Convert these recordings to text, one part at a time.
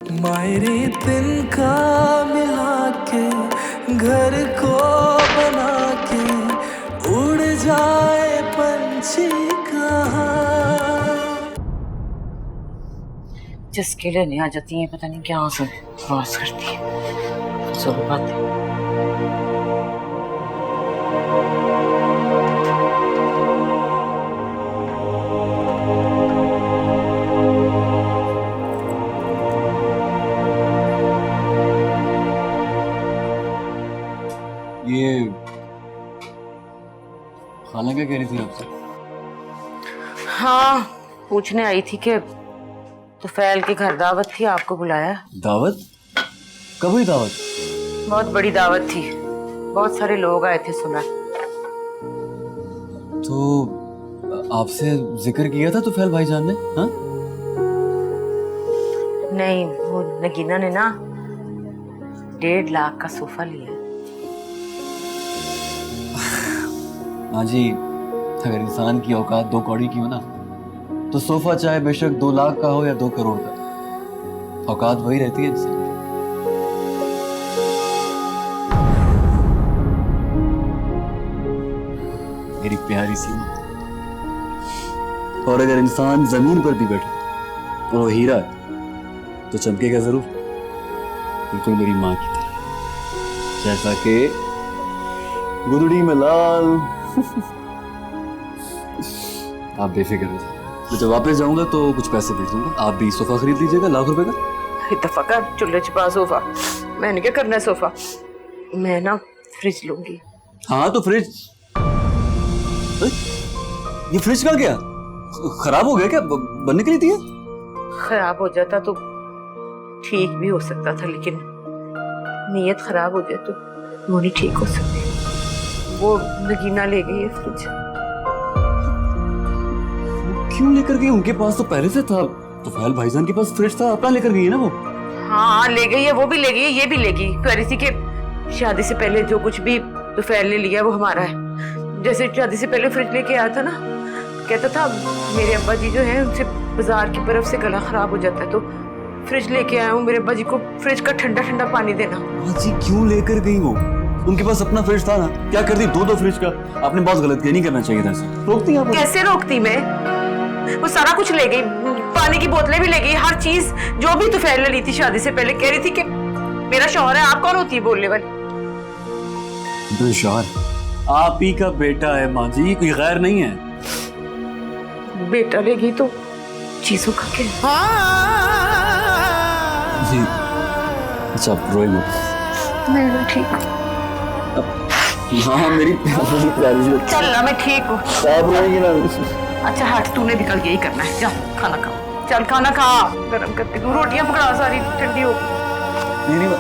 मायरे तिनका मिला के घर को बना के उड़ जाए पंछी कहाँ। जिसके लिए नहीं आ जाती है पता नहीं क्या से बकवास करती है। चलो बात है। ये खाला क्या कह रही थी आपसे? हाँ, पूछने आई थी कि तुफैल के घर दावत थी, आपको बुलाया। दावत? कब हुई दावत? बहुत बड़ी दावत थी, बहुत सारे लोग आए थे, सुना। तो आपसे जिक्र किया था तुफैल भाईजान ने? हाँ? नहीं, वो नगीना ने ना 1.5 लाख का सोफा लिया। हाँ जी, अगर इंसान की औकात 2 कौड़ी की हो ना, तो सोफा चाहे बेशक 2 लाख का हो या 2 करोड़ का, औकात वही रहती है इंसान की। मेरी प्यारी सी माँ। और अगर इंसान जमीन पर भी बैठे और वो हीरा है तो चमकेगा जरूर, बिल्कुल मेरी माँ की तरह, जैसा कि गुदड़ी में लाल। आप बेफिक्र हो जाइए, मैं जब वापस जाऊंगा तो कुछ पैसे भेज दूंगा, आप भी सोफा खरीद लीजिएगा 1 लाख रुपए का। इत्तफाका चूल्हे छिपा सोफा, मैंने क्या करना है सोफा, मैं ना फ्रिज लूंगी। हाँ तो फ्रिज, ये फ्रिज का क्या खराब हो गया क्या? बनने के लिए थी? खराब हो जाता तो ठीक भी हो सकता था, लेकिन नीयत खराब हो जाए तो वो नहीं ठीक हो सकती। वो नगीना ले गई है फ्रिज। क्यों लेकर गई? उनके पास तो पहले से था, तो फैल भाईजान के पास फ्रिज था, अपना लेकर गई है ना वो। हाँ ले गई है, वो भी ले गई है, ये भी ले गई। कह रही थी कि शादी से पहले जो कुछ भी तो फैल ने लिया वो हमारा है। जैसे शादी से पहले फ्रिज लेके आया था ना, कहता था मेरे अब्बा जी जो है उनसे बाजार की बर्फ से गला खराब हो जाता है, तो फ्रिज लेके आया हूँ मेरे अब्बा जी को फ्रिज का ठंडा ठंडा पानी देना। जी क्यों लेकर गई वो? उनके पास अपना फ्रिज था ना, क्या करती 2-2 फ्रिज का? आपने बहुत गलत किया, नहीं करना चाहिए था ऐसा। रोकती आप? कैसे रोकती मैं? वो सारा कुछ ले गई, पानी की बोतलें भी ले गई, हर चीज जो भी तो फैल ली थी शादी से पहले। कह रही थी कि मेरा शौहर है, आप कौन होती है बोलने वाली? शौहर आप ही का बेटा है माँ जी, कोई गैर नहीं है। बेटा ले गई तो चीजों का क्या? जी अच्छा, रोई मत। मैं ठीक हूँ। हाँ मेरी प्यारी, चल ना, मैं ठीक हूँ। आप रोएंगी ना? अच्छा हट, तूने भी कल यही करना है, जा खाना खा। चल खाना खा, गरम करके दूँ, रोटियां पकड़ा, सारी ठंडी हो गई। नहीं लो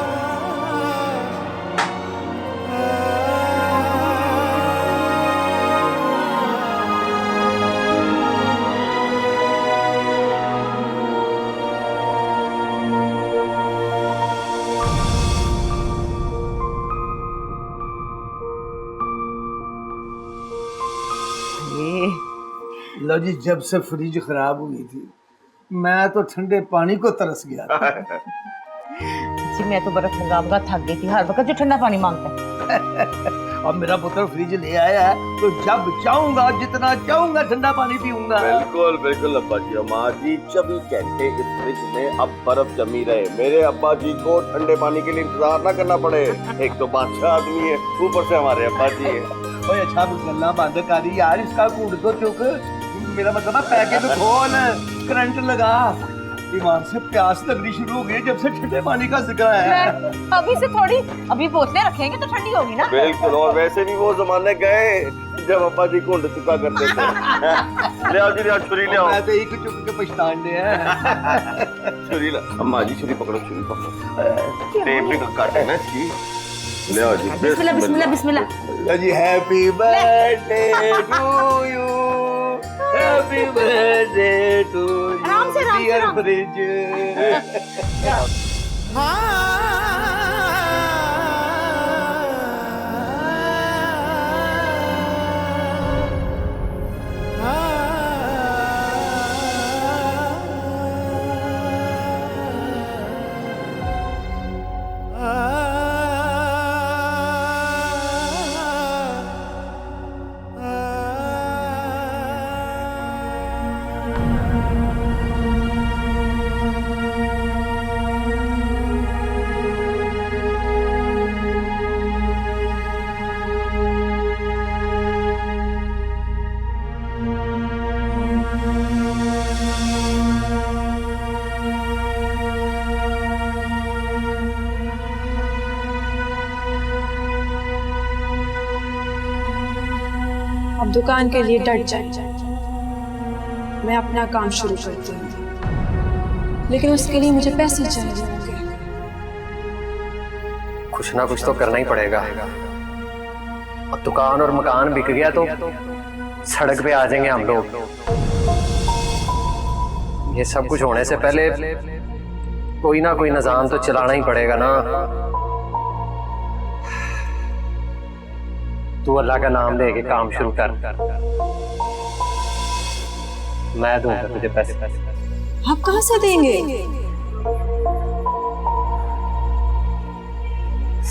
जी, जब से फ्रिज खराब हुई थी मैं तो ठंडे पानी को तरस गया था। जी मैं तो बर्फ मंगा थक गई थी, हर वक्त जो ठंडा पानी मांगता है। और मेरा पुत्र फ्रिज ले आया है तो जब चाहूंगा जितना चाहूंगा ठंडा पानी पीऊंगा। बिल्कुल बिल्कुल अब्बा जी। अम्मा जी 24 घंटे इस फ्रिज में अब बर्फ जमी रहे, मेरे अब्बा जी को ठंडे पानी के लिए इंतजार ना करना पड़े। एक तो बादशाह आदमी है, ऊपर से हमारे अब्बा जी है। ओए अच्छा गल्ला बंद कर यार, इसका कूड़ तो चुक, मेरा मतलब पैकेट खोल, करंट लगा। ईमान से प्यास लगनी शुरू हो गई जब से ठंडे पानी का जिक्र है। अभी से थोड़ी, अभी बोतलें रखेंगे तो ठंडी होगी ना। बिल्कुल, और वैसे भी वो जमाने गए जब अब्बा जी घुंड चुका करते थे। ले आओ जी, ले आओ छुरी ले आओ। मैं तो एक चुप के पछतान दे है। छुरी ला अम्मा जी, छुरी पकड़ो, छुरी पकड़ो। टेप भी काट है ना इसकी। ले आओ जी। बिस्मिल्लाह बिस्मिल्लाह बिस्मिल्लाह। जी happy birthday to you, happy birthday to you dear fridge. अब दुकान के लिए डट जाए, मैं अपना काम शुरू करती हूँ, लेकिन उसके लिए मुझे पैसे चाहिए होंगे। कुछ ना कुछ तो करना ही पड़ेगा। अब दुकान और मकान बिक गया तो सड़क पे आ जाएंगे हम लोग। ये सब कुछ होने से पहले कोई ना कोई निजाम तो चलाना ही पड़ेगा ना। तू अल्लाह का नाम लेके काम शुरू कर, मैं दूंगा तुझे पैसे। आप कहाँ से देंगे?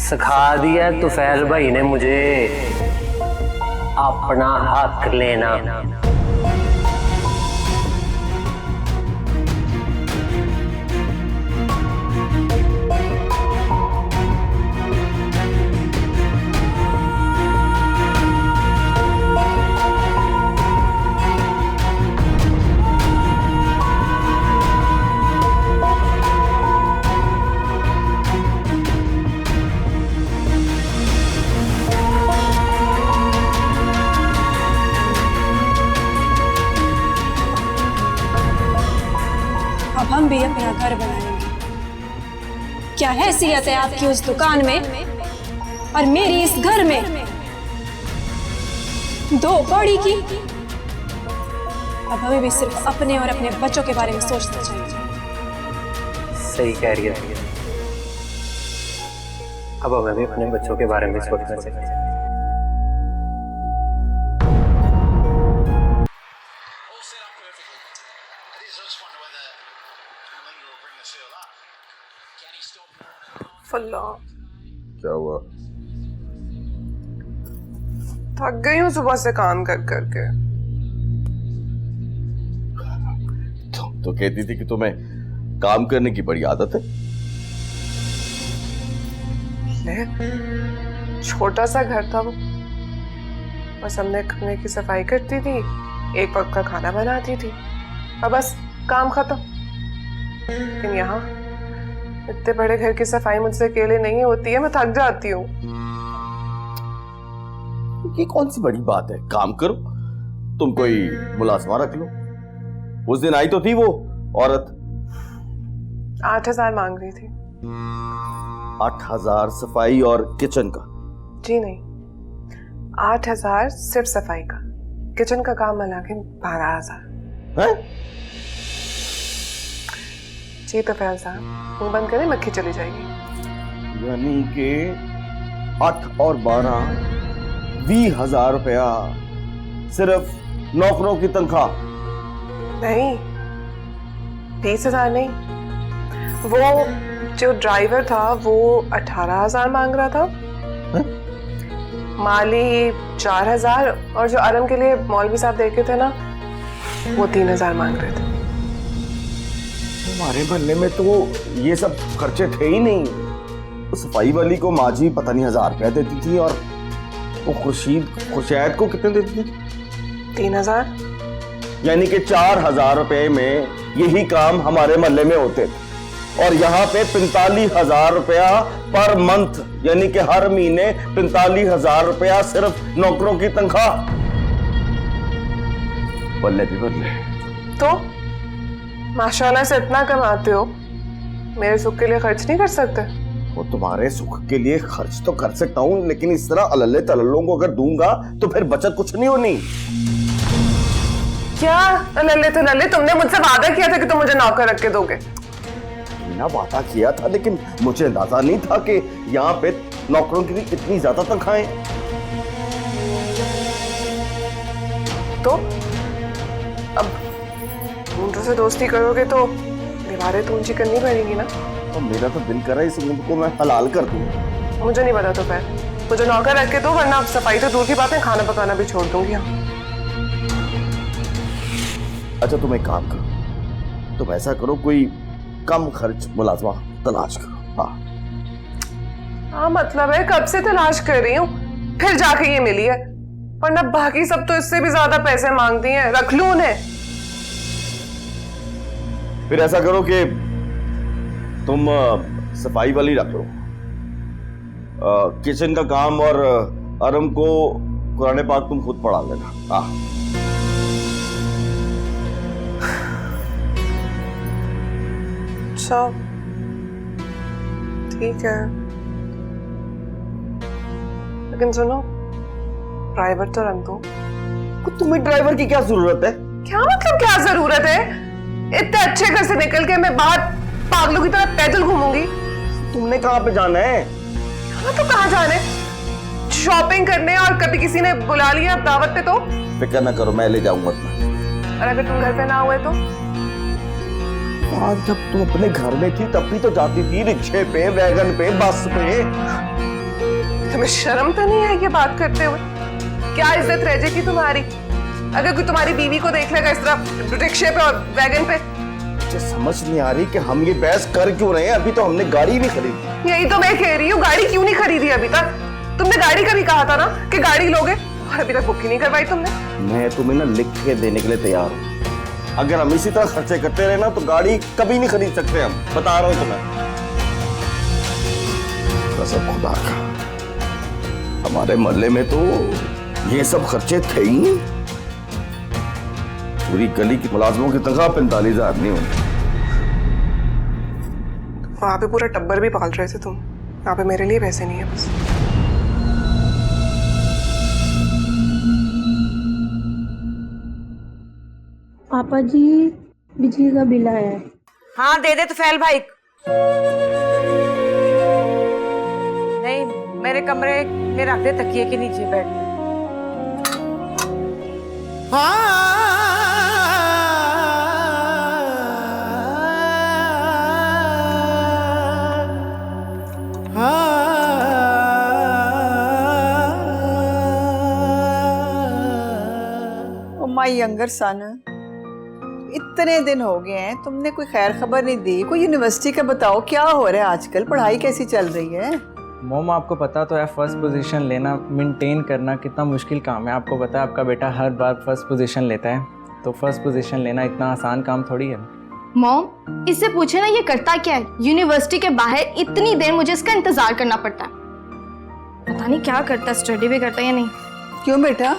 सिखा दिया तुफैल भाई ने मुझे अपना हक लेना। अब हम भी अपना घर बनाएंगे। क्या हैसियत है आपकी उस दुकान में और मेरी इस घर में? दो कौड़ी की। अब हमें भी सिर्फ अपने और अपने बच्चों के बारे में सोचना चाहिए। सही कह रही है। अब हमें भी अपने बच्चों के बारे में सोचना चाहिए। फल्ला, क्या हुआ? थक गई हूँ सुबह से काम कर करके। तुम तो कहती थी कि तुम्हें काम करने की बड़ी आदत है। ले, छोटा सा घर था वो, बस हमने कमरे की सफाई करती थी, एक वक्त का खाना बनाती थी और बस काम खत्म। लेकिन यहाँ इतने बड़े घर की सफाई मुझसे अकेले नहीं होती है, मैं थक जाती हूँ। ये कौन सी बड़ी बात है? काम करो, तुम कोई मुलाजमा रख लो। उस दिन आई तो थी वो औरत, 8,000 मांग रही थी। 8,000 सफाई और किचन का? जी नहीं, 8,000 सिर्फ सफाई का, किचन का काम मिला के 12,000 है? जी तो फैल साहब, मुंह बंद करें, मक्खी चली जाएगी। यानी कि 8 और 12, 20,000 रुपया सिर्फ नौकरों की तनख्वाह? नहीं, 20,000 नहीं, वो जो ड्राइवर था वो 18,000 मांग रहा था। है? माली 4,000 और जो आरम के लिए मौलवी साहब देखे थे ना, वो 3,000 मांग रहे थे। हमारे मोहल्ले में तो ये सब खर्चे थे ही नहीं। तो सफाई वाली को माँ जी पता नहीं 1,000 रुपया देती थी, और वो खुशैद को कितने देती थी? 3,000। यानी कि 4,000 रुपए में यही काम हमारे मोहल्ले में होते थे, और यहाँ पे 45,000 रुपया पर मंथ, यानी कि हर महीने 45,000 रुपया सिर्फ नौकरों की तनख्वाह। बल्ले भी बल्ले। तो माशाल्लाह से इतना कमाते हो, मेरे सुख के लिए खर्च नहीं कर सकते? वो तुम्हारे सुख के लिए खर्च तो कर सकता हूँ, लेकिन इस तरह अल्ले तल्लों को अगर दूंगा तो फिर बचत कुछ नहीं होनी। क्या लल्ले तो लल्ले, तुमने मुझसे वादा किया था कि तुम मुझे नौकर रख के दोगे। ना वादा किया था, लेकिन मुझे अंदाजा नहीं था कि यहाँ पे नौकरों की इतनी ज्यादा तनख्वाहें। तो अब ऊँटों से दोस्ती करोगे तो दीवारें तो ऊंची करनी पड़ेगी ना। तो मेरा तो दिल कर रहा है इस ऊँट को मैं हलाल कर दूं। मुझे नहीं पता, तो फिर मुझे नौकर रख के दो, वरना अब सफाई तो दूर की बात है, खाना पकाना भी छोड़ दूंगी। अच्छा तुम एक काम करो, तुम ऐसा करो, कोई कम खर्च मुलाजमा तलाश करो। हाँ मतलब है, कब से तलाश कर रही हूँ, फिर जाके ये मिली है, वरना बाकी सब तो इससे भी ज्यादा पैसे मांगती हैं। रख लूं उन्हें? फिर ऐसा करो कि तुम सफाई वाली रख लो, किचन का काम और अरम को कुरान पाक तुम खुद पढ़ा लेना। हाँ अच्छा ठीक है, लेकिन सुनो, ड्राइवर तो रख दो। तुम्हें ड्राइवर की क्या जरूरत है? क्या मतलब क्या जरूरत है? इतने अच्छे घर से निकल के मैं बाहर पागलों की तरह पैदल घूमूंगी? तुमने कहाँ पे जाना है? तो कहाँ जाने? शॉपिंग करने, और कभी किसी ने बुला लिया दावत पे तो? फिक्र ना करो, मैं ले जाऊंगा तुम्हें। और अगर तुम घर पे ना हुए तो? और जब तुम अपने घर में थी तब भी तो जाती थी रिक्शे पे, वैगन पे, बस पे। तुम्हें शर्म तो नहीं है ये बात करते हुए? क्या इज्जत रह जाएगी तुम्हारी अगर कोई तुम्हारी बीवी को देख लेगा इस तरह रिक्शे पे और वैगन पे? मुझे समझ नहीं आ रही कि हम ये बहस कर क्यों रहे हैं। अभी तो हमने गाड़ी नहीं खरीदी। यही तो मैं कह रही हूँ, गाड़ी क्यों नहीं खरीदी अभी तक? तुमने गाड़ी का भी कहा था ना कि गाड़ी लोगे, और अभी तक बुक ही नहीं करवाई तुमने। मैं तुम्हें ना लिख के देने के लिए तैयार हूँ। अगर हम इसी तरह खर्चे करते रहे ना तो गाड़ी कभी नहीं खरीद सकते हम, बता रहा हूँ तुम्हें। कसम खुदा का, हमारे मोहल्ले में तो ये सब खर्चे थे ही नहीं। पूरी गली की मुलाजमों की तनख्वाह 45,000 नहीं होती। वहां पे पूरा टब्बर भी पाल रहे थे तुम, यहाँ पे मेरे लिए पैसे नहीं है बस। पापा जी, बिजली का बिल आया है। हाँ दे दे तुफैल भाई। नहीं, मेरे कमरे में रख दे तकिए के नीचे बेड। माय यंगर सन, इतने दिन हो गए हैं, तुमने कोई खैर खबर नहीं दी। कोई यूनिवर्सिटी का बताओ, क्या हो रहा है आजकल? पढ़ाई कैसी चल रही है? मोम, आपको पता तो है फर्स्ट पोजीशन लेना, मेंटेन करना कितना मुश्किल काम है। आपको पता है आपका बेटा हर बार फर्स्ट पोजीशन लेता है, तो फर्स्ट पोजीशन लेना इतना आसान काम थोड़ी है। मॉम, इससे पूछे ना ये करता क्या है? यूनिवर्सिटी के बाहर इतनी देर मुझे इसका इंतजार करना पड़ता है। पता नहीं क्या करता है, स्टडी भी करता है या नहीं। क्यों बेटा,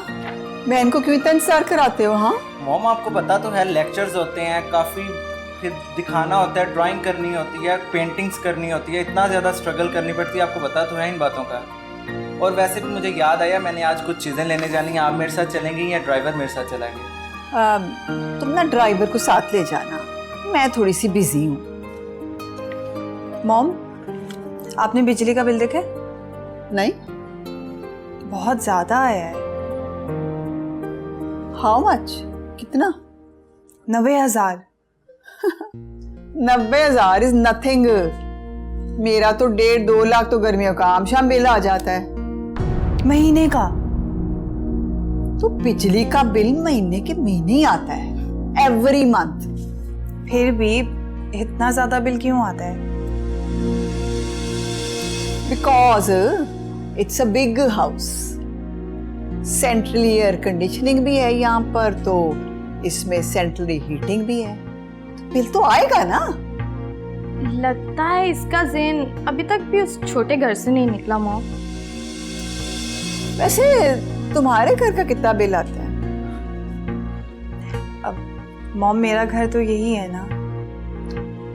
बहन को क्यों इतना इंतजार कराते हो? हाँ मॉम, आपको पता तो है लेक्चर्स होते हैं काफ़ी, फिर दिखाना होता है, ड्राइंग करनी होती है, पेंटिंग्स करनी होती है, इतना ज़्यादा स्ट्रगल करनी पड़ती है। आपको पता तो है इन बातों का। और वैसे भी मुझे याद आया, मैंने आज कुछ चीज़ें लेने जानी है। आप मेरे साथ चलेंगी या ड्राइवर मेरे साथ चलाएंगे? तुम ना ड्राइवर को साथ ले जाना, मैं थोड़ी सी बिजी हूँ। मॉम, आपने बिजली का बिल देखा? नहीं, बहुत ज्यादा आया है। How much? कितना? 90,000। 90,000 इज नथिंग। मेरा तो 1.5-2 लाख तो गर्मियों का आम शाम बिल आ जाता है महीने का। तो बिजली का बिल महीने के महीने ही आता है, एवरी मंथ। फिर भी इतना ज्यादा बिल क्यों आता है? Because it's a big house, centrally air conditioning भी है यहाँ पर, तो इसमें सेंट्रली हीटिंग भी है, तो बिल तो आएगा ना। लगता है इसका ज़हन अभी तक भी उस छोटे घर से नहीं निकला। मॉम, वैसे तुम्हारे घर का कितना बिल आता है? अब मॉम, मेरा घर तो यही है ना।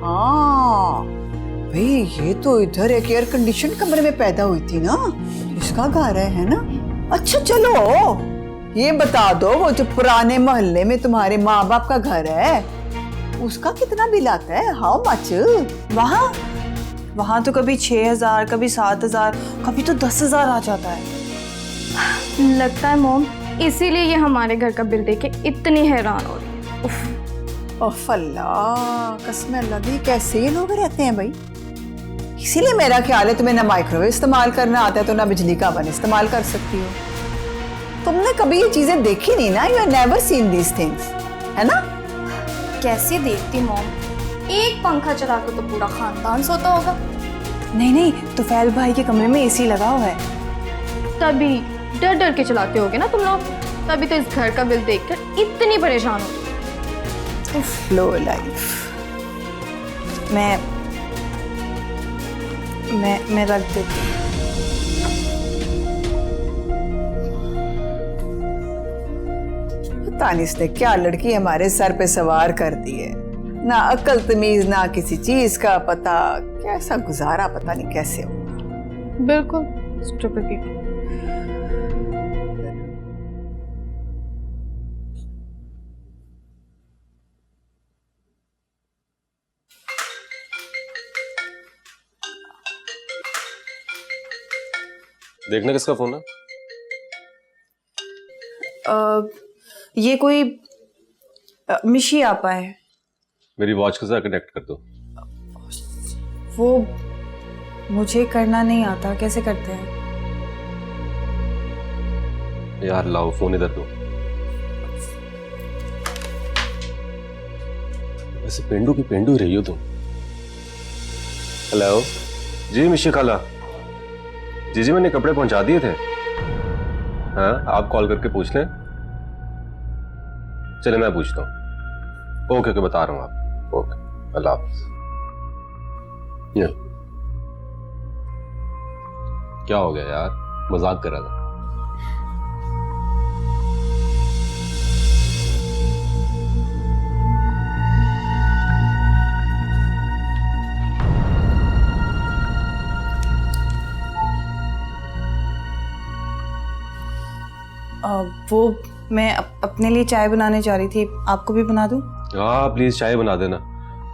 हाँ भाई, ये तो इधर एक एयर कंडीशन कमरे में पैदा हुई थी ना, इसका घर है ना। अच्छा चलो ये बता दो, वो जो पुराने मोहल्ले में तुम्हारे माँ बाप का घर है उसका कितना बिल आता है? How much? वहाँ तो कभी 6,000, कभी 7,000, कभी तो 10,000 आ जाता है। लगता है मॉम इसीलिए ये हमारे घर का बिल देख के इतनी हैरान हो रही है। उफ। ओफ अल्लाह, कसम अल्लाह दी, कैसे ये लोग रहते हैं भाई। इसीलिए मेरा ख्याल है तुम्हें ना माइक्रोवेव इस्तेमाल करना आता है तो ना बिजली का ओवन इस्तेमाल कर सकती हो। तुमने कभी ये चीजें देखी नहीं ना, you have never seen these things, है ना? कैसे देखती मॉम, एक पंखा चला के तो पूरा खानदान सोता होगा। नहीं, तुफैल भाई के कमरे में एसी लगा हुआ है। तभी डर डर के चलाते होगे ना तुम लोग, तभी तो इस घर का बिल देखकर इतनी परेशान हो। लो लाइफ। मैं रख देती हूँ। पता नहीं इसने क्या लड़की हमारे सर पे सवार कर दी है, ना अक्ल तमीज ना किसी चीज का पता, कैसा गुजारा पता नहीं कैसे हो। बिल्कुल स्टूपिड पीपल। देखना किसका फोन है? ये कोई मिशी आपा है। मेरी वॉच के साथ कनेक्ट कर दो। वो मुझे करना नहीं आता, कैसे करते हैं? यार लाओ फोन इधर दो। वैसे पेंडू की पेंडू ही रही हो तुम। हेलो जी मिशी खाला। जी मैंने कपड़े पहुंचा दिए थे। हाँ आप कॉल करके पूछ लें। चले मैं पूछता हूँ। ओके बता रहा हूँ आप। ओके अल्लाह हाफ़िज़। क्या हो गया यार, मजाक कर रहा था। वो मैं अपने लिए चाय बनाने जा रही थी, आपको भी बना दूं? हाँ प्लीज चाय बना देना,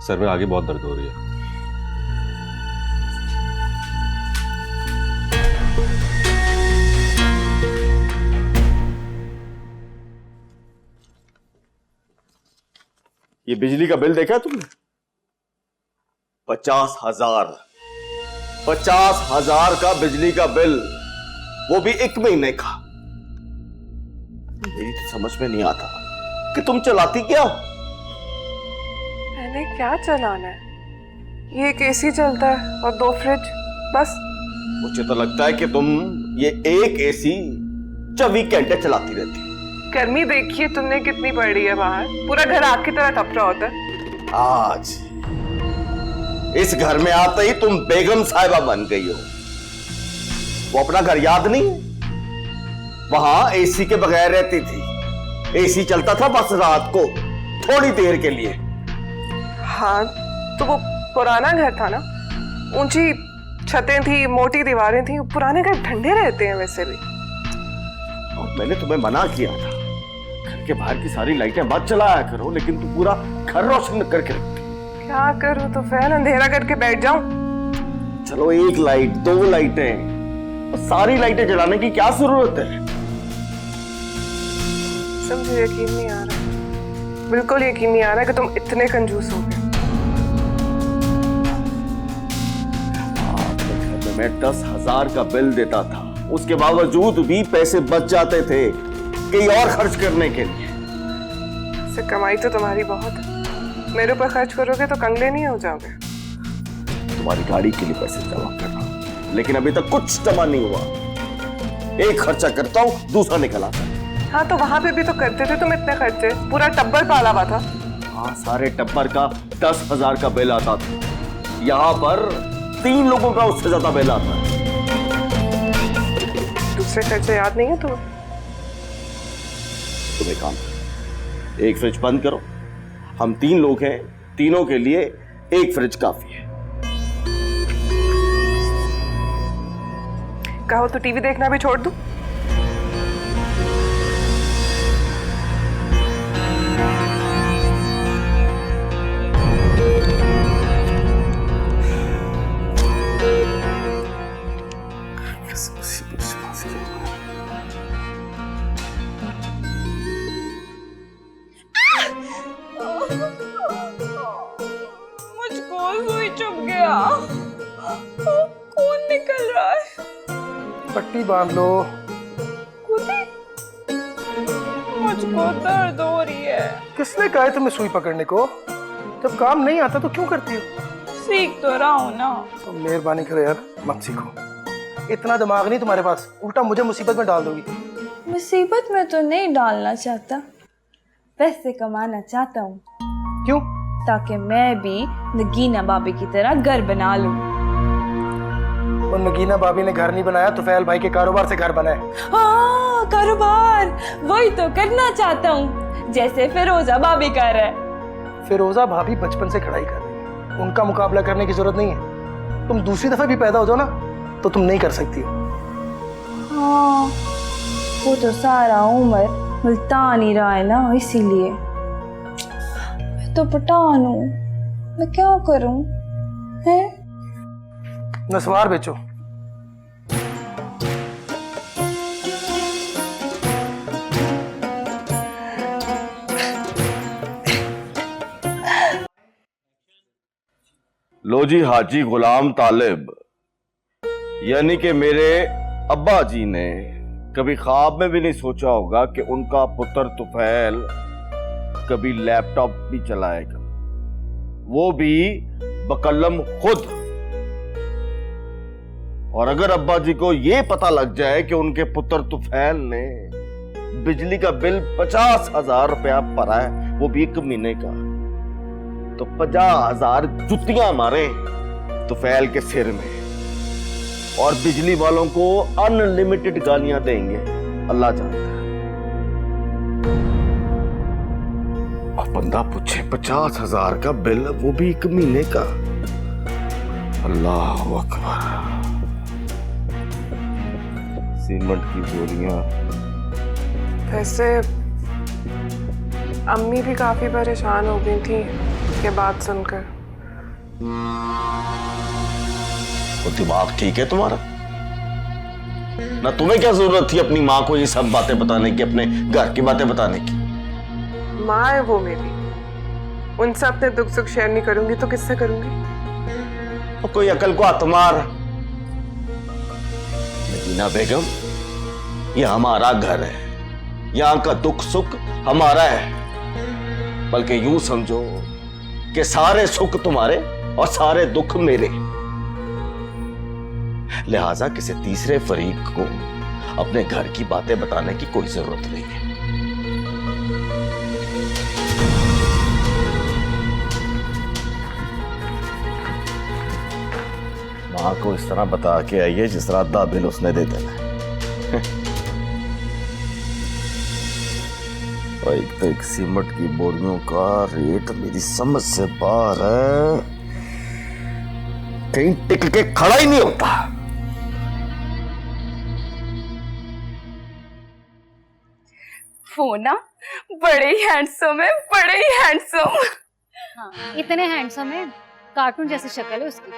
सर में आगे बहुत दर्द हो रही है। ये बिजली का बिल देखा तुमने? 50,000 50,000 का बिजली का बिल, वो भी 1 महीने का। मेरी तो समझ में नहीं आता कि तुम चलाती क्या हो? मैंने क्या चलाना है? ये एक एसी चलता है और 2 फ्रिज, बस। मुझे तो लगता है कि तुम ये एक एसी 24 घंटे चलाती रहती हो। गर्मी देखिए तुमने कितनी पड़ रही है बाहर, पूरा घर आग की तरह तप रहा होता है। आज इस घर में आते ही तुम बेगम साहिबा बन गई हो। वो अपना घर याद नहीं है? वहां एसी के बगैर रहती थी। एसी चलता था बस रात को, थोड़ी देर के लिए। हाँ तो वो पुराना घर था ना, ऊंची छतें थी, मोटी दीवारें थी। पुराने घर ठंडे रहते हैं वैसे भी। और मैंने तुम्हें मना किया था, घर के बाहर की सारी लाइटें मत जलाया करो, लेकिन तुम पूरा घर रोशन करके रखती। क्या करूं तो फिर अंधेरा करके बैठ जाऊं? चलो 1 लाइट 2 लाइटें, सारी लाइटें जलाने की क्या जरूरत है? मुझे यकीन नहीं आ रहा, बिल्कुल यकीन नहीं आ रहा कि तुम इतने कंजूस हो गए। घर में मैं 10,000 का बिल देता था, उसके बावजूद भी पैसे बच जाते थे कहीं और खर्च करने के लिए। से कमाई तो तुम्हारी बहुत है, मेरे ऊपर खर्च करोगे तो कंगले नहीं हो जाओगे। तुम्हारी गाड़ी के लिए पैसे जमा करना, लेकिन अभी तक कुछ जमा नहीं हुआ। एक खर्चा करता हूँ, दूसरा निकल आता है। हाँ तो वहां पे भी तो करते थे तुम इतने खर्चे, पूरा टब्बर पाला हुआ था। हाँ सारे टब्बर का 10,000 का बिल आता था, यहाँ पर 3 लोगों का उससे ज्यादा बिल आता है। दूसरे खर्चे याद नहीं है तुम्हें? तुम एक काम करो, 1 फ्रिज बंद करो। हम 3 लोग हैं, तीनों के लिए 1 फ्रिज काफी है। कहो तो टीवी देखना भी छोड़ दूं? मुझको सुई चुभ गया। खून निकल रहा है। पट्टी बांध लो। मुझको दर्द हो रही है। किसने कहा है तुम्हें सुई पकड़ने को? जब काम नहीं आता तो क्यों करती हो? सीख तो रहा हूँ ना। तो मेहरबानी करो यार, मत सीखो। इतना दिमाग नहीं तुम्हारे पास, उल्टा मुझे मुसीबत में डाल दोगी। मुसीबत में तो नहीं डालना चाहता, पैसे कमाना चाहता हूँ। क्यों? ताकि मैं भी नगीना बाबी की तरह घर बना लूं। और नगीना भाभी ने घर नहीं बनाया, तुफैल भाई के कारोबार से घर बनाए। हाँ, कारोबार वही तो करना चाहता हूँ, जैसे फिरोजा भाभी कर रहा है। फिरोजा भाभी बचपन से कढ़ाई कर रही है, उनका मुकाबला करने की जरूरत नहीं है। तुम दूसरी दफा भी पैदा हो जाओ ना तो तुम नहीं कर सकती हो। हाँ, वो तो सारा उम्र मुल्तान ही रहा है ना, इसीलिए। मैं तो पठान हूँ, मैं क्या करूँ? है नस्वार बेचो। लो जी हाजी गुलाम तालिब, यानी कि मेरे अब्बा जी ने कभी ख्वाब में भी नहीं सोचा होगा कि उनका पुत्र तुफैल कभी लैपटॉप भी चलाएगा, वो भी बकलम खुद। और अगर अब्बा जी को यह पता लग जाए कि उनके पुत्र तुफैल ने बिजली का बिल 50,000 रुपया भरा है, वो भी 1 महीने का, तो 50,000 जुतियां मारे तुफैल के सिर में और बिजली वालों को अनलिमिटेड गालियां देंगे, अल्लाह जानता है। और बंदा पूछे 50,000 का बिल, वो भी 1 महीने का, अल्लाह अकबर। सीमेंट की बोरियां। वैसे अम्मी भी काफी परेशान हो गई थी ये बात सुनकर। तो दिमाग ठीक है तुम्हारा? ना तुम्हें क्या जरूरत थी अपनी माँ को ये सब बातें बताने की, अपने घर की बातें बताने की? माँ है वो मेरी, उनसे अपने दुख सुख शेयर नहीं करूंगी तो किससे करूंगी? तो कोई अकल को हाथ मार। नगीना बेगम, ये हमारा घर है, यहाँ का दुख सुख हमारा है, बल्कि यूं समझो कि सारे सुख तुम्हारे और सारे दुख मेरे। लिहाजा किसी तीसरे फरीक को अपने घर की बातें बताने की कोई जरूरत नहीं है। मां को इस तरह बता के आइए जिस तरह आधा बिल उसने दे देना है। और एक तो एक सीमेंट की बोरियों का रेट मेरी समझ से बाहर है, कहीं टिक के खड़ा ही नहीं होता। वो ना बड़े ही हैंडसम है, बड़े ही हैंडसम। हाँ, इतने हैंडसम है, कार्टून जैसी शक्ल है उसकी।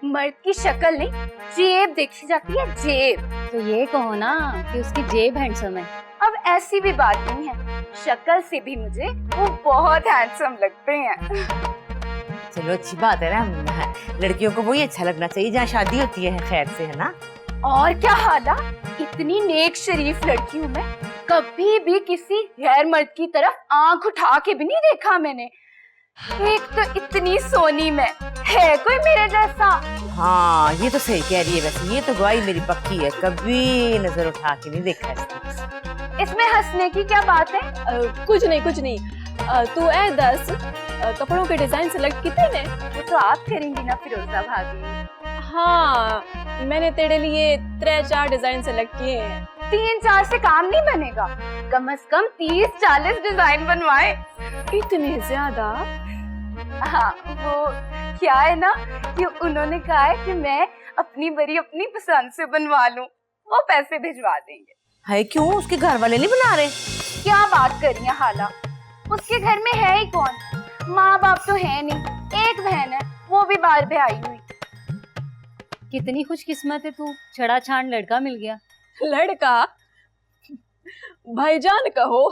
मर्द की शक्ल नहीं, जेब देखी जाती है, जेब। तो ये कहो ना कि उसकी जेब हैंडसम है। अब ऐसी भी बात नहीं है, शक्ल से भी मुझे वो बहुत हैंडसम लगते हैं। चलो अच्छी बात है ना, लड़कियों को वही अच्छा लगना चाहिए जहाँ शादी होती है खैर से, है ना? और क्या हाला, इतनी नेक शरीफ लड़की हूँ मैं, कभी भी किसी गैर मर्द की तरफ आंख उठा के भी नहीं देखा मैंने। एक तो इतनी सोनी में है कोई मेरे जैसा? हाँ ये तो सही कह रही है, वैसे ये तो गवाही मेरी पक्की है, कभी नजर उठा के नहीं देखा इसने। इसमें हंसने की क्या बात है? कुछ नहीं कुछ नहीं। तू ऐ दस कपड़ों के डिजाइन सेलेक्ट कितने ने? वो तो आप करेंगी ना फिरोजा भाभी। हाँ, मैंने तेरे लिए 3-4 डिजाइन सेलेक्ट किए हैं। 3-4 से काम नहीं बनेगा, कम से कम 30-40 डिजाइन बनवाए। इतने ज्यादा? हाँ, वो क्या है ना कि उन्होंने कहा है कि मैं अपनी बरी अपनी पसंद से बनवा लूं, वो पैसे भिजवा देंगे। है क्यों, उसके घर वाले नहीं बना रहे? क्या बात कर रही है हाला, उसके घर में है ही कौन? माँ बाप तो है नहीं, एक बहन है, वो भी बाहर पे आई हुई। कितनी खुशकिस्मत है तू, छड़ा छान लड़का मिल गया। लड़का? भाईजान कहो।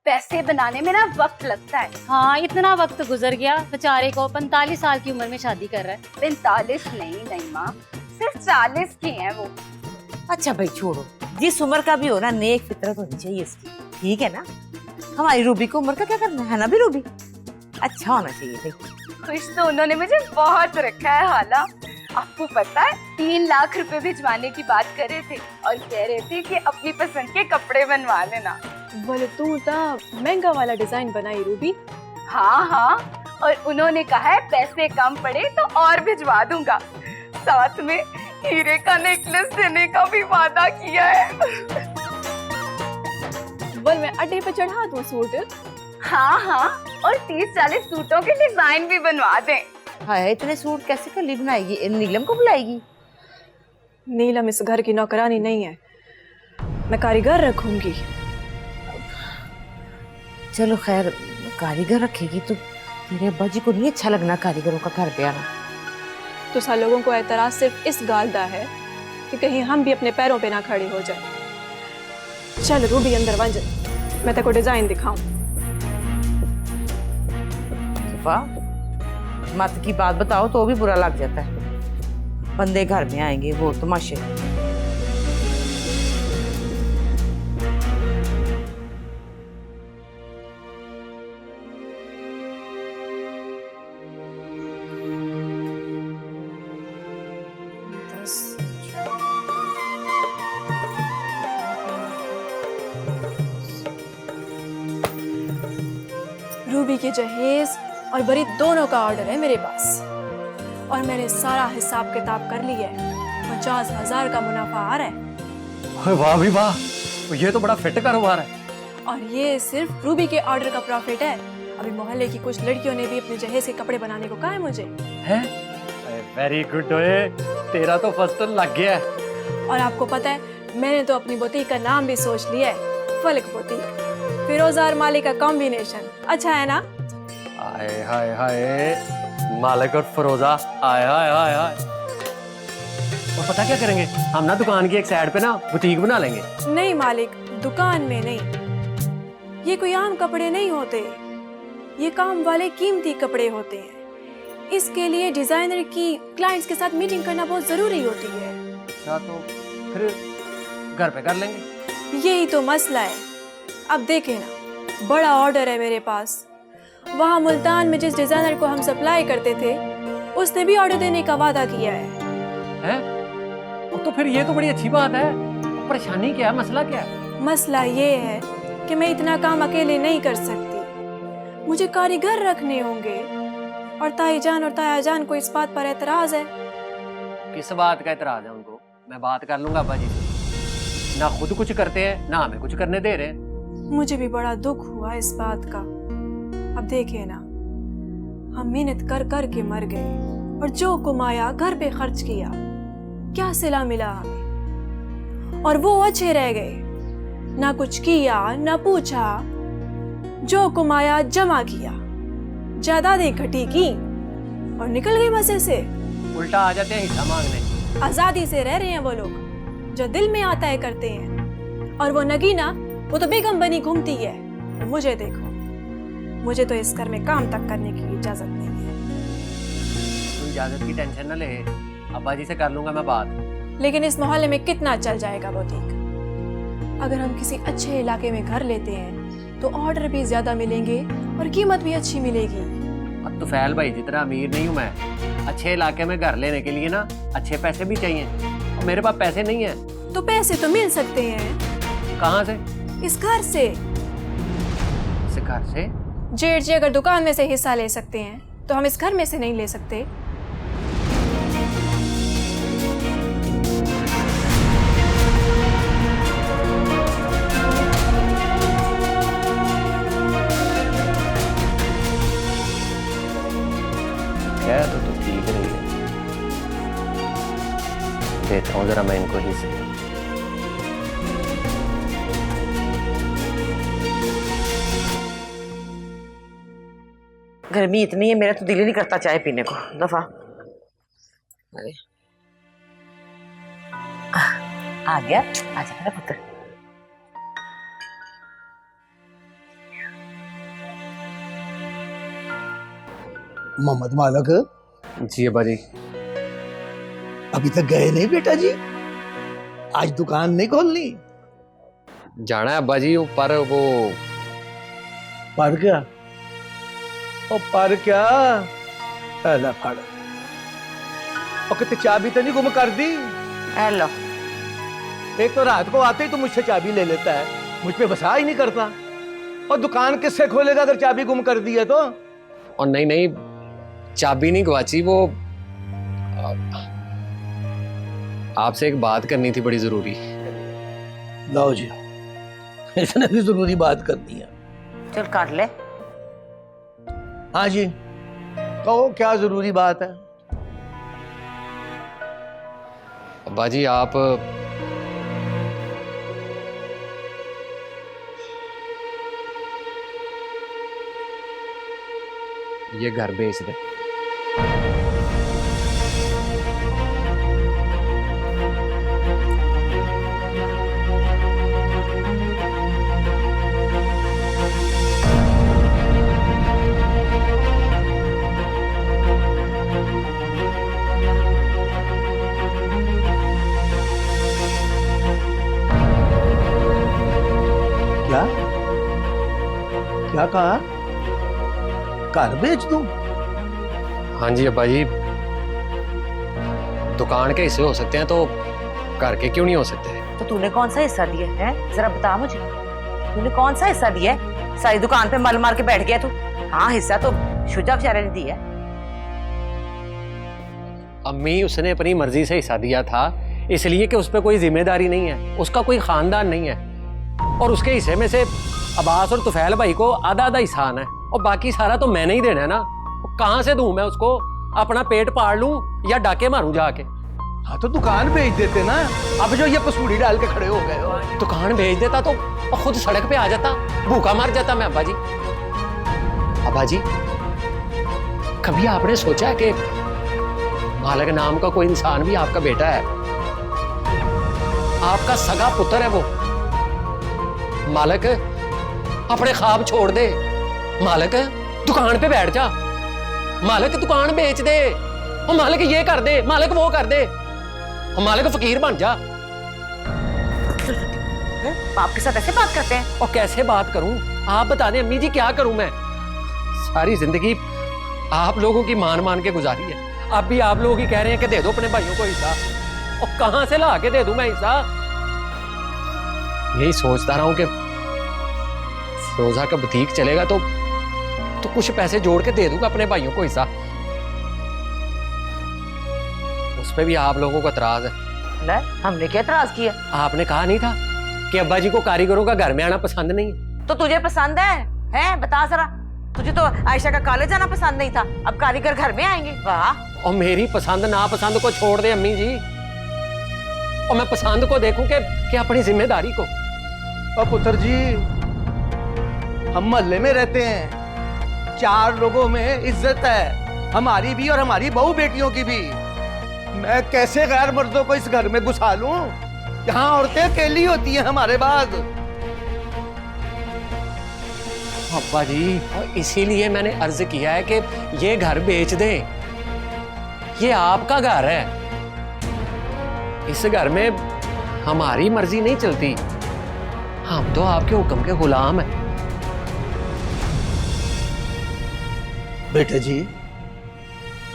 पैसे बनाने में ना वक्त लगता है। हाँ, इतना वक्त गुजर गया, बेचारे को 45 साल की उम्र में शादी कर रहा है। 45 नहीं माँ, सिर्फ 40 की है वो। अच्छा भाई छोड़ो, जिस उम्र का भी हो ना, नेक फितरत होनी चाहिए इसकी, ठीक है ना? हमारी रूबी को उम्र का क्या करना है ना भी, रूबी अच्छा होना चाहिए भाई। खुश तो उन्होंने मुझे बहुत रखा है हाला। आपको पता है 3 लाख रुपए भिजवाने की बात कर रहे थे और कह रहे थे कि अपनी पसंद के कपड़े बनवा लेना। बोले तू तो महंगा वाला डिजाइन बनाई रूबी। हाँ, और उन्होंने कहा है पैसे कम पड़े तो और भिजवा दूंगा, साथ में हीरे का नेकलेस देने का भी वादा किया है। बोल मैं अड्डे पे चढ़ा दूं सूट? हाँ हाँ, और 30-40 सूटों के डिजाइन भी बनवा दें। हाय, इतने सूट कैसे कली बनाएगी? नीलम को बुलाएगी? नीलम इस घर की नौकरानी नहीं है, मैं कारीगर रखूंगी। चलो खैर, कारीगर रखेगी तो तेरे अब्बा जी को नहीं अच्छा लगना कारीगरों का घर पे आना। तो सा लोगों को एतराज सिर्फ इस गालदा है कि कहीं हम भी अपने पैरों पे ना खड़े हो जाए। चल रूबी अंदर वंज, मैं तेरे को डिजाइन दिखाऊं। वाह, मत की बात बताओ तो भी बुरा लग जाता है। बंदे घर में आएंगे वो तमाशे। रूबी के जहेज और बरी दोनों का ऑर्डर है मेरे पास, और मैंने सारा हिसाब किताब कर लिया है। 50,000 का मुनाफा आ रहा है। वाह भी वाह, ये तो बड़ा फिट कारोबार है। और ये सिर्फ रूबी के ऑर्डर का प्रॉफिट है। अभी मोहल्ले की कुछ लड़कियों ने भी अपने जहेज के कपड़े बनाने को कहा है मुझे। है? वेरी गुड ओए, तेरा तो फर्स्ट लग गया है। और आपको पता है, मैंने तो अपनी बुटीक का नाम भी सोच लिया है, फलक बुटीक। फिरोजार मालिक का कॉम्बिनेशन अच्छा है ना? हाय हाय हाय, मालिक और फिरोजा, हाय हाय हाय हाय। और पता क्या करेंगे हम ना, दुकान की एक साइड पे ना बुटीक बना लेंगे। नहीं मालिक, दुकान में नहीं। ये कोई आम कपड़े नहीं होते, ये काम वाले कीमती कपड़े होते हैं। इसके लिए डिजाइनर की क्लाइंट्स के साथ मीटिंग करना बहुत जरूरी होती है। अच्छा, तो फिर घर पे कर लेंगे। यही तो मसला है। अब देखें ना, बड़ा ऑर्डर है मेरे पास। वहाँ मुल्तान में जिस डिजाइनर को हम सप्लाई करते थे, उसने भी ऑर्डर देने का वादा किया है। तो फिर ये तो बड़ी अच्छी बात है। परेशानी क्या है, मसला क्या है? मसला ये है कि मैं इतना काम अकेले नहीं कर सकती, मुझे कारीगर रखने होंगे। और ताई जान और ताया जान को इस बात पर एतराज है। किस बात का एतराज है उनको? मैं बात कर लूंगा अब्बा जी से। ना खुद कुछ करते हैं, ना हमें कुछ करने दे रहे हैं। मुझे भी बड़ा दुख हुआ इस बात का। अब देखिए ना, हम मेहनत कर कर के मर गए और जो कमाया घर पे खर्च किया, क्या सिला मिला हमें? और वो अच्छे रह गए, ना कुछ किया ना पूछा, जो कमाया जमा किया, जायदादें इकट्ठी की और निकल गए मजे से। उल्टा आ जाते हैं हिस्सा मांगने। आजादी से रह रहे हैं वो लोग, जो दिल में आता है करते हैं। और वो नगीना, वो तो बेगम बनी घूमती है। और मुझे देखो, मुझे तो इस घर में काम तक करने की इजाजत नहीं है। तू इजाजत की टेंशन न ले, अब्बा जी से कर लूंगा मैं बात। लेकिन इस मोहल्ले में कितना चल जाएगा बुटीक? अगर हम किसी अच्छे इलाके में घर लेते हैं तो ऑर्डर भी ज्यादा मिलेंगे और कीमत भी अच्छी मिलेगी। अब तो फैल भाई जितना अमीर नहीं हूँ मैं, अच्छे इलाके में घर लेने के लिए ना अच्छे पैसे भी चाहिए, और मेरे पास पैसे नहीं है। तो पैसे तो मिल सकते हैं। कहाँ से? इस घर से। इस घर से? जेठ जी अगर दुकान में से हिस्सा ले सकते हैं तो हम इस घर में से नहीं ले सकते? क्या तो ठीक नहीं है, देता हूँ जरा मैं इनको हिस्से। गर्मी इतनी है, मेरा तो दिल ही नहीं करता चाय पीने को। दफा आ गया, आजा मेरा पुत्र। मोहम्मद मालक जी अब्बा जी। अभी तक गए नहीं बेटा जी? आज दुकान नहीं खोलनी? जाना है अब्बा जी, पर वो पर क्या? ओ पर क्या? अला फड़। और कितनी चाबी तो नहीं गुम कर दी? हेलो, एक तो रात को आते ही तो मुझसे चाबी ले लेता है, मुझ पे बसा ही नहीं करता। और दुकान किससे खोलेगा अगर चाबी गुम कर दी है तो? और नहीं नहीं, चाबी नहीं गवाची, वो आपसे एक बात करनी थी बड़ी जरूरी। लाओ जी, इसने भी जरूरी बात करनी है। चल कर ले। हाँ जी, कहो क्या जरूरी बात है। अब्बा जी आप ये घर बेच दें। क्या क्या कहा? घर बेच दूं? हाँ जी अब्बा जी, दुकान के हिस्से हो सकते हैं तो घर के क्यों नहीं हो सकते? तो तूने कौन सा हिस्सा दिया है? जरा बता मुझे, तूने कौन सा हिस्सा दिया है? सारी दुकान पे मल मार के बैठ गया तू। हाँ, हिस्सा तो शुजा बेचारे ने दिया। अम्मी उसने अपनी मर्जी से हिस्सा दिया था, इसलिए कि उस पर कोई जिम्मेदारी नहीं है, उसका कोई खानदान नहीं है, और उसके हिस्से में से अब्बास और तुफैल भाई को आधा आधा हिस्सा आना है, और बाकी सारा तो मैंने ही देना है ना। कहाँ से दूं मैं उसको? अपना पेट पाड़ लूं या डाके मारूं जाके? हाँ तो दुकान बेच देते ना। अब जो ये पसूड़ी डाल के खड़े हो गए हो। दुकान बेच देता तो खुद सड़क पे आ जाता, भूखा मर जाता मैं। अब्बा जी, अब्बा जी, कभी आपने सोचा है कि मालिक नाम का कोई इंसान भी आपका बेटा है, आपका सगा पुत्र है वो? मालिक अपने ख्वाब छोड़ दे, मालिक दुकान पे बैठ जा, मालिक दुकान बेच दे, और मालिक ये कर दे, मालिक वो कर दे, और मालिक फकीर बन जा। बाप के साथ ऐसे बात करते हैं? और कैसे बात करूं? आप बता दें अम्मी जी, क्या करूं मैं? सारी जिंदगी आप लोगों की मान मान के गुजारी है, अब भी आप लोग ही कह रहे हैं कि दे दो अपने भाइयों को हिस्सा, और कहां से ला के दे दूं मैं हिस्सा? यही सोचता रहा हूं कि रोजा का बुटीक चलेगा तो कुछ पैसे जोड़ के दे दूंगा अपने भाइयों को हिस्सा। उस पे भी आप लोगों को एतराज है। हमने क्या एतराज किया? आपने कहा नहीं था कि अब्बा जी को कारीगरों का घर में आना पसंद नहीं है? तो तुझे पसंद है? हैं? बता जरा। तुझे तो आयशा का कॉलेज जाना पसंद नहीं था, अब कारीगर घर में आएंगे? वाह। और मेरी पसंद नापसंद को छोड़ दे अम्मी जी, और मैं पसंद को देखूं कि अपनी जिम्मेदारी को। और पुत्र जी, हम मोहल्ले में रहते हैं, 4 लोगों में इज्जत है, हमारी भी और हमारी बहू बेटियों की भी। मैं कैसे गैर मर्दों को इस घर में घुसा लूं? यहाँ औरतें अकेली होती हैं हमारे बाद। अब्बा जी, और इसीलिए मैंने अर्ज किया है कि ये घर बेच दे, ये आपका घर है, इस घर में हमारी मर्जी नहीं चलती, हम तो आपके हुक्म के गुलाम हैं। बेटा जी,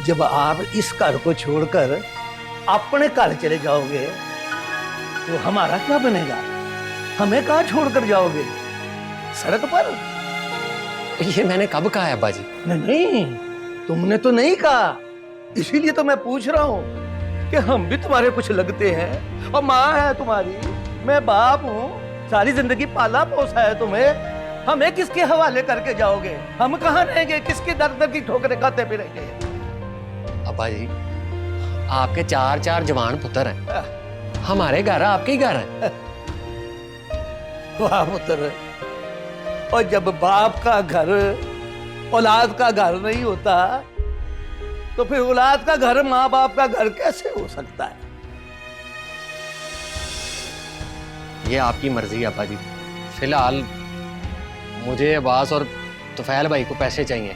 जब आप इस घर को छोड़कर अपने घर चले जाओगे तो हमारा क्या बनेगा? हमें कहाँ छोड़कर जाओगे? सड़क पर? ये मैंने कब कहा है अब्बा जी? नहीं, तुमने तो नहीं कहा, इसीलिए तो मैं पूछ रहा हूँ कि हम भी तुम्हारे कुछ लगते हैं, और माँ है तुम्हारी, मैं बाप हूँ, सारी जिंदगी पाला पोसा है तुम्हें, हमें किसके हवाले करके जाओगे? हम कहाँ रहेंगे? किसकी दर दर की ठोकरें खाते फिरेंगे? अब्बा जी, आपके 4 जवान पुत्र हैं, हमारे घर आपके ही घर है। वाह पुत्र, और जब बाप का घर औलाद का घर नहीं होता तो फिर औलाद का घर माँ बाप का घर कैसे हो सकता है? ये आपकी मर्जी है अब्बा जी। फिलहाल मुझे अब्बास और तुफैल भाई को पैसे चाहिए,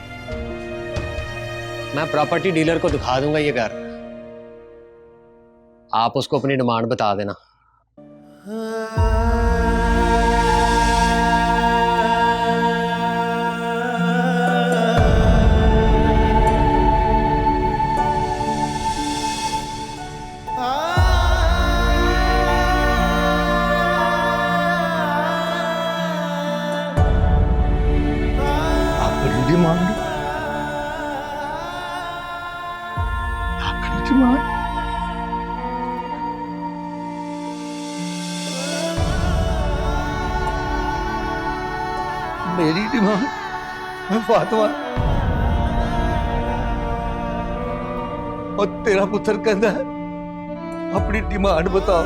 मैं प्रॉपर्टी डीलर को दिखा दूंगा ये घर, आप उसको अपनी डिमांड बता देना। मेरी डिमांड फातिमा और तेरा पुत्र कहता है अपनी डिमांड बताओ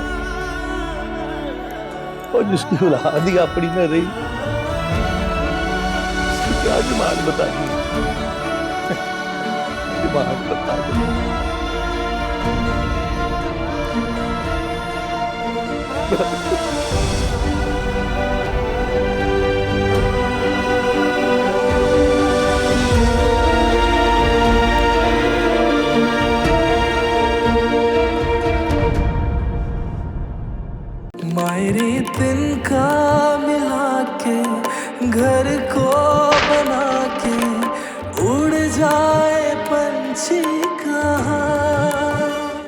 और जिसकी औलाद ही अपनी न रही उसकी क्या डिमांड बतानी डिमांड बता दो। मायरे तिनका मिला के घर को